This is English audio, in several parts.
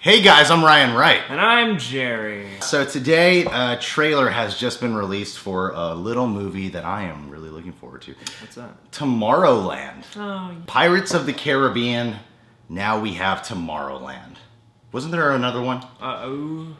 Hey guys, I'm Ryan Wright. And I'm Jerry. So today, a trailer has just been released for a little movie that I am really looking forward to. What's that? Tomorrowland. Oh. Pirates of the Caribbean, now we have Tomorrowland. Wasn't there another one? Uh-oh.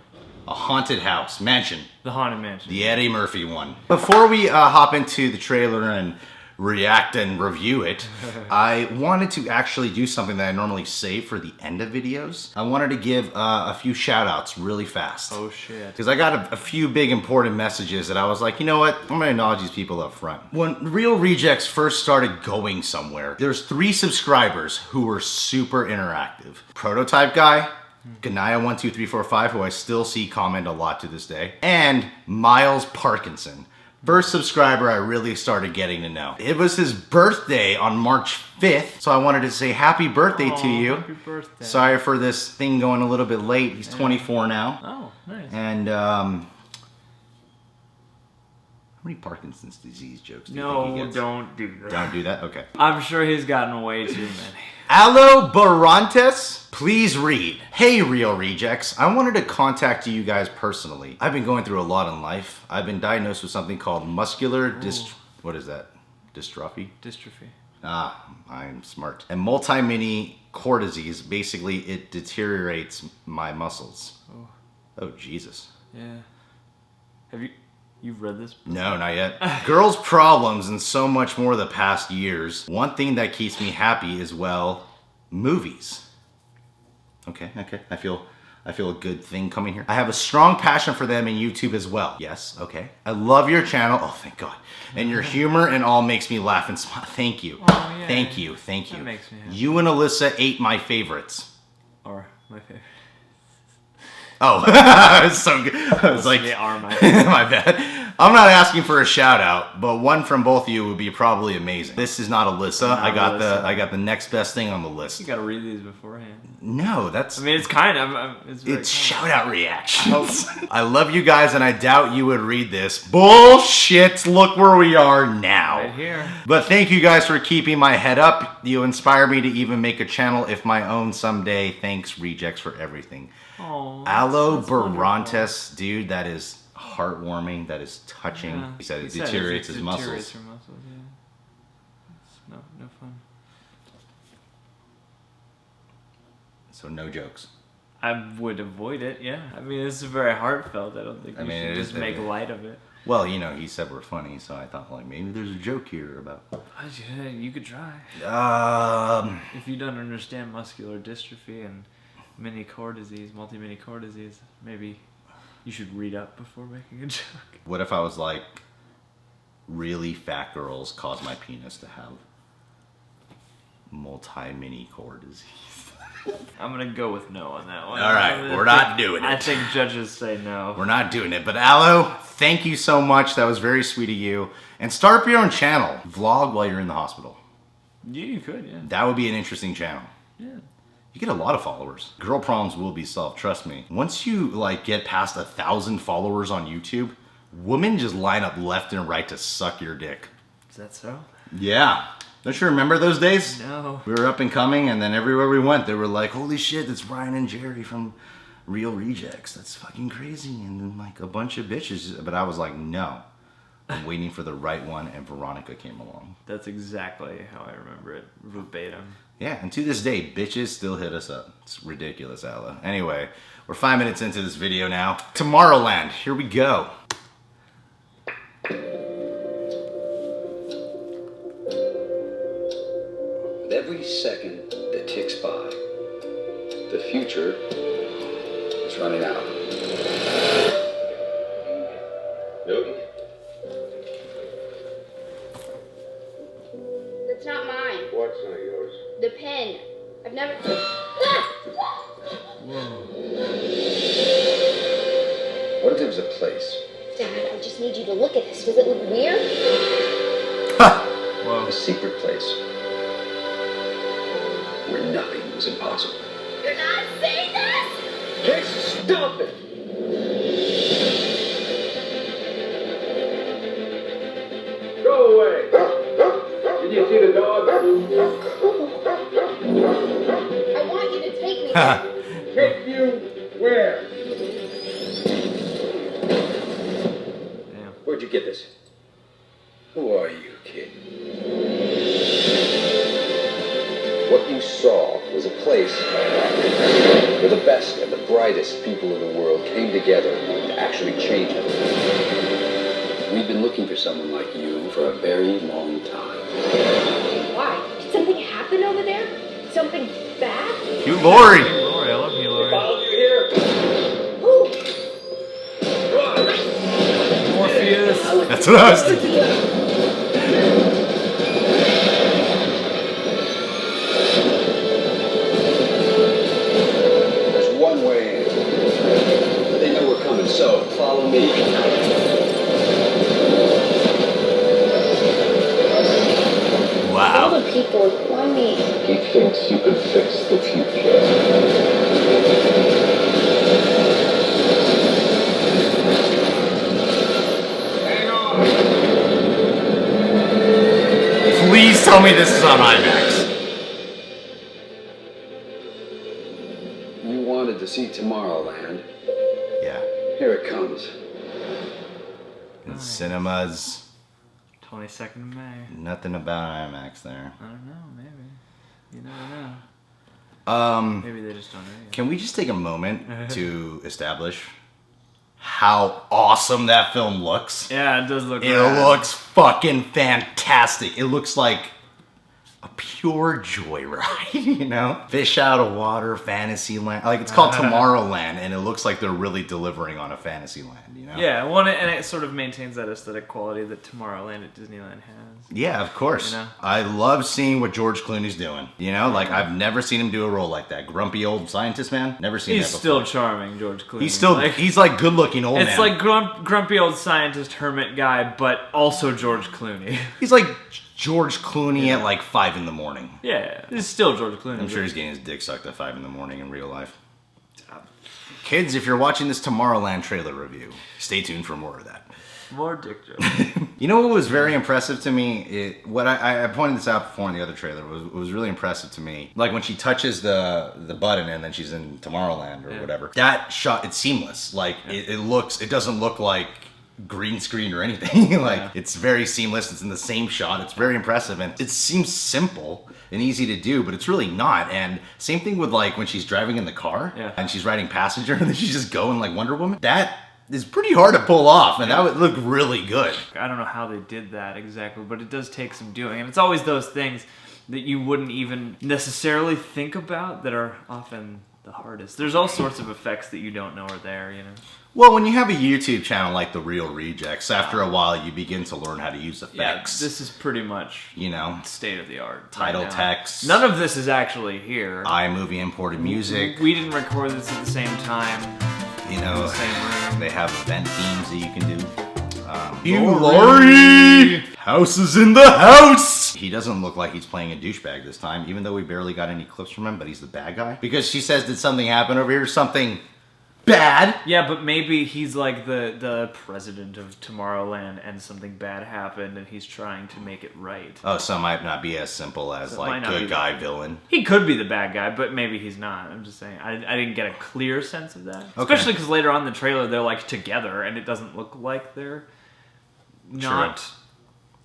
A haunted house, mansion. The Haunted Mansion. The Eddie Murphy one. Before we hop into the trailer and react and review it, I wanted to actually do something that I normally save for the end of videos. I wanted to give a few shout outs really fast. Oh shit. Because I got a few big important messages that I was like, you know what, I'm gonna acknowledge these people up front. When Real Rejects first started going somewhere, there's 3 subscribers who were super interactive. Prototype Guy, Ganaya12345, who I still see comment a lot to this day, and Miles Parkinson. First subscriber I really started getting to know. It was his birthday on March 5th, so I wanted to say happy birthday to you. Happy birthday. Sorry for this thing going a little bit late. He's 24 now. Oh, nice. And how many Parkinson's disease jokes do you think he gets? Don't do that. Don't do that? Okay. I'm sure he's gotten way too many. Alo Barantes, please read. Hey Real Rejects, I wanted to contact you guys personally. I've been going through a lot in life. I've been diagnosed with something called muscular what is that? Dystrophy? Dystrophy. Ah, I'm smart. And multi-mini core disease. Basically, it deteriorates my muscles. Oh, Jesus. Yeah. Have you've read this? No, not yet. Girls' problems and so much more the past years. One thing that keeps me happy is, well, movies. Okay. I feel a good thing coming here. I have a strong passion for them in YouTube as well. Yes, okay. I love your channel. Oh, thank God. And your humor and all makes me laugh and smile. Thank you. Oh, yeah. Thank you. That makes me happy. You and Alyssa ate my favorites. Or my favorite. Oh, it's so good. I was like, They are my my bad. I'm not asking for a shout out, but one from both of you would be probably amazing. This is not Alyssa. Not I got the next best thing on the list. You gotta read these beforehand. No, that's. I mean, it's kind of. It's shout out reactions. I love you guys, and I doubt you would read this. Bullshit! Look where we are now. Right here. But thank you guys for keeping my head up. You inspire me to even make a channel if my own someday. Thanks, Rejects, for everything. Oh. Alo Barantes, dude, that is heartwarming. That is touching. Yeah. He said it deteriorates his muscles. Deteriorates your muscles, yeah. It's no fun. So no jokes. I would avoid it, yeah. I mean, this is very heartfelt. I don't think we should just make light of it. Well, you know, he said we're funny, so I thought, like, maybe there's a joke here about... Yeah, you could try. If you don't understand muscular dystrophy and multi-mini core disease, maybe you should read up before making a joke. What if I was like, really fat girls cause my penis to have multi-mini core disease? I'm gonna go with no on that one. All right, we're not doing it. I think judges say no. We're not doing it. But Alo, thank you so much. That was very sweet of you. And start up your own channel. Vlog while you're in the hospital. Yeah, you could, yeah. That would be an interesting channel. Yeah. You get a lot of followers. Girl problems will be solved, trust me. Once you like get past 1,000 followers on YouTube, women just line up left and right to suck your dick. Is that so? Yeah. Don't you remember those days? No. We were up and coming, and then everywhere we went, they were like, holy shit, that's Ryan and Jerry from Real Rejects. That's fucking crazy. And then like a bunch of bitches. But I was like, no. I'm waiting for the right one, and Veronica came along. That's exactly how I remember it, verbatim. Yeah, and to this day, bitches still hit us up. It's ridiculous, Alo. Anyway, we're 5 minutes into this video now. Tomorrowland, here we go. With every second that ticks by, the future is running out. Newton? That's not mine. What's not yours? The pen. I've never... What if there was a place? Dad, I just need you to look at this. Does it look weird? A secret place where nothing was impossible. You're not saying this! Hey, stop it! Go away! Did you see the dog? I want you to take me. Take you Where? Damn. Where'd you get this? Who are you, kid? What you saw was a place where the best and the brightest people in the world came together to actually change it. We've been looking for someone like you for a very long time. Why? Did something happen over there? Something bad? Hugh Laurie. Laurie, I love you, Laurie. Followed you here. Who? Morpheus. That's what I was thinking. There's one way in. They know we're coming, so follow me. All Wow. the people, why me? He thinks you can fix the future. Hang on. Please tell me this is on IMAX. You wanted to see Tomorrowland. Yeah. Here it comes. In cinemas. 22nd of May. Nothing about IMAX there. I don't know, maybe. You never know. Maybe they just don't know yet. Can we just take a moment to establish how awesome that film looks? Yeah, it does look It rad. looks fucking fantastic. It looks like a pure joyride, you know? Fish out of water, fantasy land. Like, it's called Tomorrowland, and it looks like they're really delivering on a fantasy land, you know? Yeah, well, and it sort of maintains that aesthetic quality that Tomorrowland at Disneyland has. Yeah, of course. You know? I love seeing what George Clooney's doing. You know, like, I've never seen him do a role like that. Grumpy old scientist man. Never seen He's that still before. charming, George Clooney. He's like good looking old man. It's like grumpy old scientist hermit guy, but also George Clooney. He's like George Clooney at like 5 in the morning. Yeah, it's still George Clooney. I'm sure he's getting his dick sucked at 5 in the morning in real life. Kids, if you're watching this Tomorrowland trailer review, stay tuned for more of that. More dick jokes. You know what was very impressive to me? What I pointed this out before in the other trailer was really impressive to me. Like when she touches the button and then she's in Tomorrowland or whatever. That shot, it's seamless. Like it doesn't look like green screen or anything. Like it's very seamless. It's in the same shot. It's very impressive and it seems simple and easy to do, but it's really not. And same thing with like when she's driving in the car and she's riding passenger and then she's just going like Wonder Woman. That is pretty hard to pull off, and that would look really good. I don't know how they did that exactly, but it does take some doing. And it's always those things that you wouldn't even necessarily think about that are often the hardest. There's all sorts of effects that you don't know are there, you know? Well, when you have a YouTube channel like TheReelRejects, after a while you begin to learn how to use effects. Yeah, this is pretty much, you know, state of the art. Title right now. text. None of this is actually here. iMovie imported music. We didn't record this at the same time. You know, Same room. they have event themes that you can do. Hugh Laurie! House is in the house! He doesn't look like he's playing a douchebag this time, even though we barely got any clips from him, but he's the bad guy. Because she says, did something happen over here? Something bad? Yeah, but maybe he's like the president of Tomorrowland and something bad happened and he's trying to make it right. Oh, so it might not be as simple as So it might like not be good guy, villain. He could be the bad guy, but maybe he's not. I'm just saying. I didn't get a clear sense of that. Okay. Especially because later on in the trailer they're like together and it doesn't look like they're not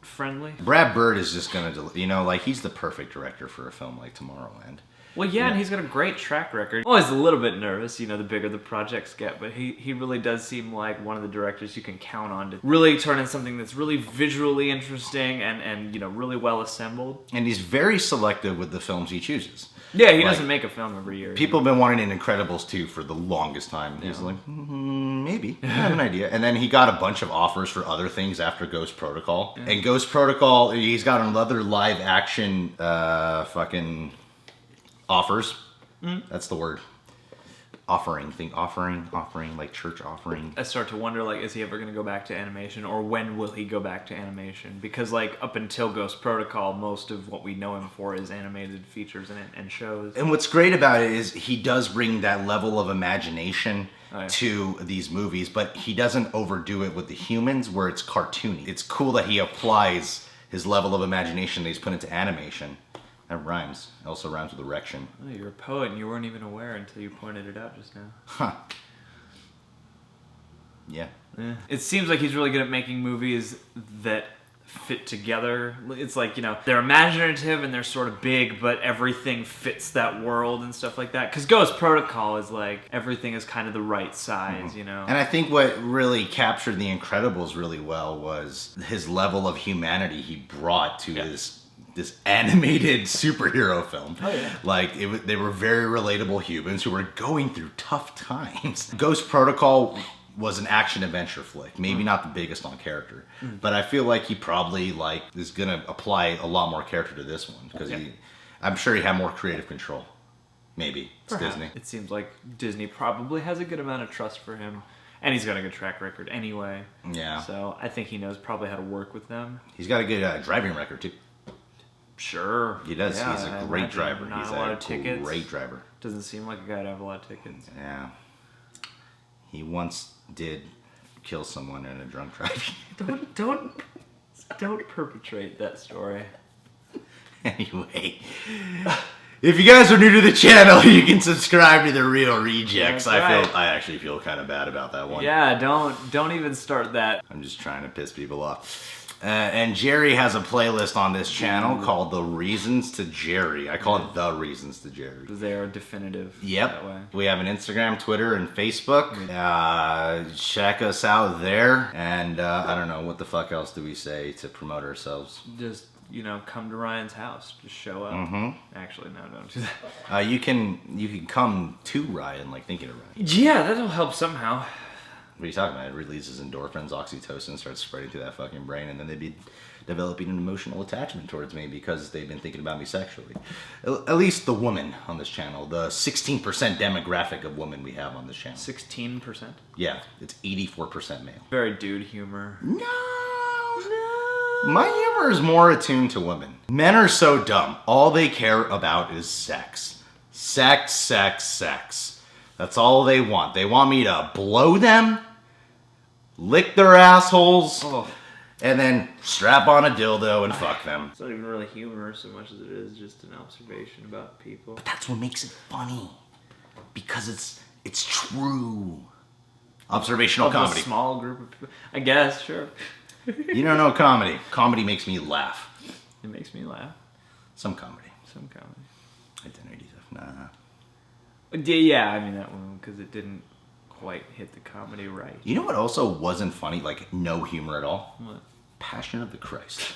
friendly. Brad Bird is just gonna, you know, like he's the perfect director for a film like Tomorrowland. Well, yeah, and he's got a great track record. Always a little bit nervous, you know, the bigger the projects get, but he really does seem like one of the directors you can count on to really turn in something that's really visually interesting and you know, really well assembled. And he's very selective with the films he chooses. Yeah, he Like, doesn't make a film every year. People have been wanting an Incredibles 2 for the longest time. He's like, maybe. I have an idea. And then he got a bunch of offers for other things after Ghost Protocol. Yeah. And Ghost Protocol, he's got another live action fucking offers. That's the word. Offering, like church offering. I start to wonder, like, is he ever going to go back to animation, or when will he go back to animation? Because, like, up until Ghost Protocol, most of what we know him for is animated features and shows. And what's great about it is he does bring that level of imagination to these movies, but he doesn't overdo it with the humans where it's cartoony. It's cool that he applies his level of imagination that he's put into animation That rhymes. It also rhymes with erection. Oh, you're a poet and you weren't even aware until you pointed it out just now. Huh. Yeah. It seems like he's really good at making movies that fit together. It's like, you know, they're imaginative and they're sort of big, but everything fits that world and stuff like that. Because Ghost Protocol is like, everything is kind of the right size, you know? And I think what really captured The Incredibles really well was his level of humanity he brought to this animated superhero film. Oh, yeah. Like, they were very relatable humans who were going through tough times. Ghost Protocol was an action adventure flick, maybe not the biggest on character, but I feel like he probably like is gonna apply a lot more character to this one because I'm sure he had more creative control. Maybe it's Perhaps. Disney. It seems like Disney probably has a good amount of trust for him, and he's got a good track record anyway. Yeah. So I think he knows probably how to work with them. He's got a good driving record too. Sure. He does. Yeah, He's a I great imagine driver. not He's a lot a of tickets. great driver. Doesn't seem like a guy to have a lot of tickets. Yeah. He once did kill someone in a drunk drive. Don't perpetrate that story. Anyway, if you guys are new to the channel, you can subscribe to The Real Rejects. That's right. I actually feel kind of bad about that one. Yeah, don't even start that. I'm just trying to piss people off. And Jerry has a playlist on this channel called The Reasons to Jerry. I call it The Reasons to Jerry. They are definitive. Yep. That way. We have an Instagram, Twitter, and Facebook. Check us out there. And I don't know, what the fuck else do we say to promote ourselves? Just, you know, come to Ryan's house. Just show up. Actually, no, don't do that. You can come to Ryan, like thinking of Ryan. Yeah, that'll help somehow. What are you talking about? It releases endorphins, oxytocin starts spreading through that fucking brain, and then they'd be developing an emotional attachment towards me because they've been thinking about me sexually. At least the woman on this channel, the 16% demographic of women we have on this channel. 16%? Yeah, it's 84% male. Very dude humor. No. My humor is more attuned to women. Men are so dumb. All they care about is sex. Sex, sex, sex. That's all they want. They want me to blow them, lick their assholes, and then strap on a dildo and fuck them. It's not even really humor so much as it is just an observation about people. But that's what makes it funny. Because it's true. Observational Of comedy. a small group of people. I guess, sure. You don't know comedy. Comedy makes me laugh. It makes me laugh. Some comedy. Some comedy. Identity stuff. Nah. Yeah, I mean that one because it didn't quite hit the comedy right. You know what also wasn't funny? Like no humor at all? What? Passion of the Christ.